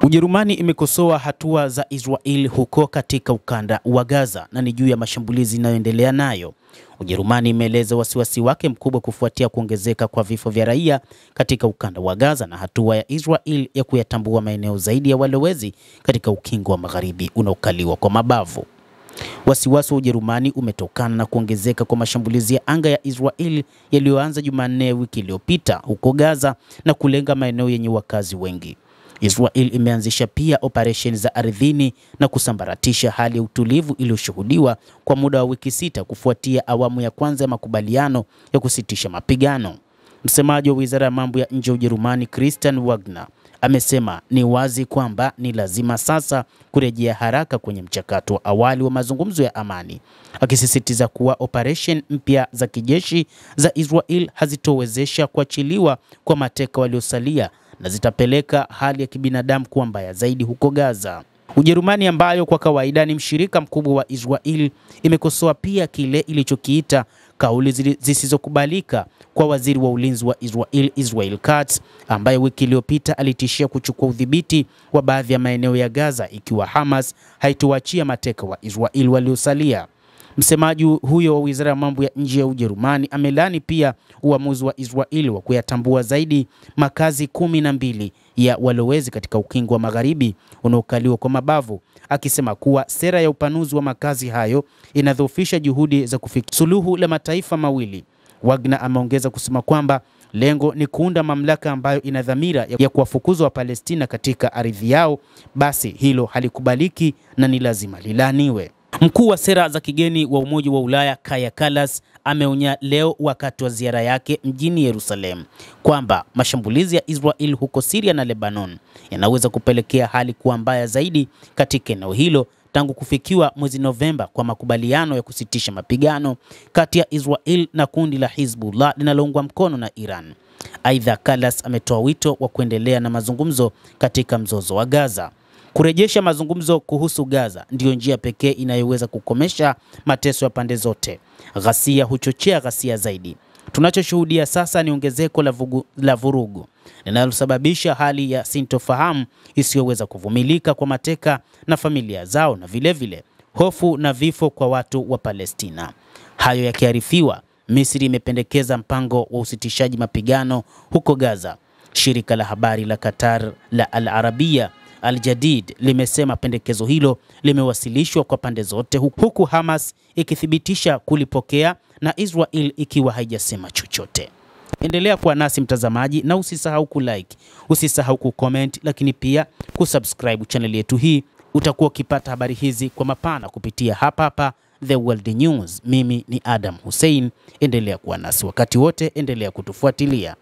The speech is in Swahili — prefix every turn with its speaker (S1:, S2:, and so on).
S1: Ujerumani imekosoa hatua za Israel huko katika ukanda wa Gaza na ni juu ya mashambulizi yanayoendelea nayo. Ujerumani imeeleza wasiwasi wake mkubwa kufuatia kuongezeka kwa vifo vya raia katika ukanda wa Gaza na hatua ya Israel ya kuyatambua maeneo zaidi ya walowezi katika ukingo wa magharibi unaokaliwa kwa mabavu. Wasiwasi wa Ujerumani umetokana na kuongezeka kwa mashambulizi ya anga ya Israel yaliyoanza Jumanne wiki iliyopita huko Gaza na kulenga maeneo yenye wakazi wengi. Israel imeanzisha pia operesheni za ardhini na kusambaratisha hali ya utulivu iliyoshuhudiwa kwa muda wa wiki 6 kufuatia awamu ya kwanza ya makubaliano ya kusitisha mapigano. Msemaji wa Wizara ya Mambo ya Nje ya Ujerumani, Christian Wagner, amesema ni wazi kwamba ni lazima sasa kurejea haraka kwenye mchakato wa awali wa mazungumzo ya amani, akisisitiza kuwa operesheni mpya za kijeshi za Israel hazitowezesha kuachiliwa kwa mateka waliosalia na zitapeleka hali ya kibinadamu kuwa mbaya zaidi huko Gaza. Ujerumani, ambayo kwa kawaida ni mshirika mkubwa wa Israel, imekosoa pia kile ilichokiita kauli zisizokubalika kwa waziri wa ulinzi wa Israel, Israel Katz, ambaye wiki iliyopita alitishia kuchukua udhibiti wa baadhi ya maeneo ya Gaza ikiwa Hamas haitoachia mateka wa Israel waliosalia. Msemaji huyo wa Wizara ya Mambo ya Nje ya Ujerumani amelani pia uamuzi wa Israel wa kuyatambua zaidi makazi 12 ya walowezi katika ukingo wa magharibi unaokaliwa kwa mabavu, akisema kuwa sera ya upanuzi wa makazi hayo inadhoofisha juhudi za kufikia suluhu la mataifa mawili. Wagner ameongeza kusema kwamba lengo ni kuunda mamlaka ambayo ina dhamira ya kuwafukuza Wapalestina katika ardhi yao, basi hilo halikubaliki na ni lazima lilaniwe. Mkuu wa sera za kigeni wa Umoja wa Ulaya Kaja Kallas ameonya leo wakati wa ziara yake mjini Yerusalemu kwamba mashambulizi ya Israel huko Syria na Lebanon yanaweza kupelekea hali kuwa mbaya zaidi katika eneo hilo tangu kufikiwa mwezi Novemba kwa makubaliano ya kusitisha mapigano kati ya Israel na kundi la Hezbollah linaloungwa mkono na Iran. Aidha, Kallas ametoa wito wa kuendelea na mazungumzo katika mzozo wa Gaza. Kurejesha mazungumzo kuhusu Gaza ndiyo njia pekee inayoweza kukomesha mateso ya pande zote. Ghasia huchochea ghasia zaidi. Tunachoshuhudia sasa ni ongezeko la vurugu linalosababisha hali ya sintofahamu isiyoweza kuvumilika kwa mateka na familia zao, na vilevile hofu na vifo kwa watu wa Palestina. Hayo yakiarifiwa, Misri imependekeza mpango wa usitishaji mapigano huko Gaza. Shirika la habari la Qatar la Al Arabiya Al Jadid limesema pendekezo hilo limewasilishwa kwa pande zote, huku Hamas ikithibitisha kulipokea na Israel ikiwa haijasema chochote. Endelea kuwa nasi mtazamaji, na usisahau kulike, usisahau kucomment, lakini pia kusubscribe channel yetu hii. Utakuwa ukipata habari hizi kwa mapana kupitia hapa The World News. Mimi ni Adam Hussein. Endelea kuwa nasi wakati wote, endelea kutufuatilia.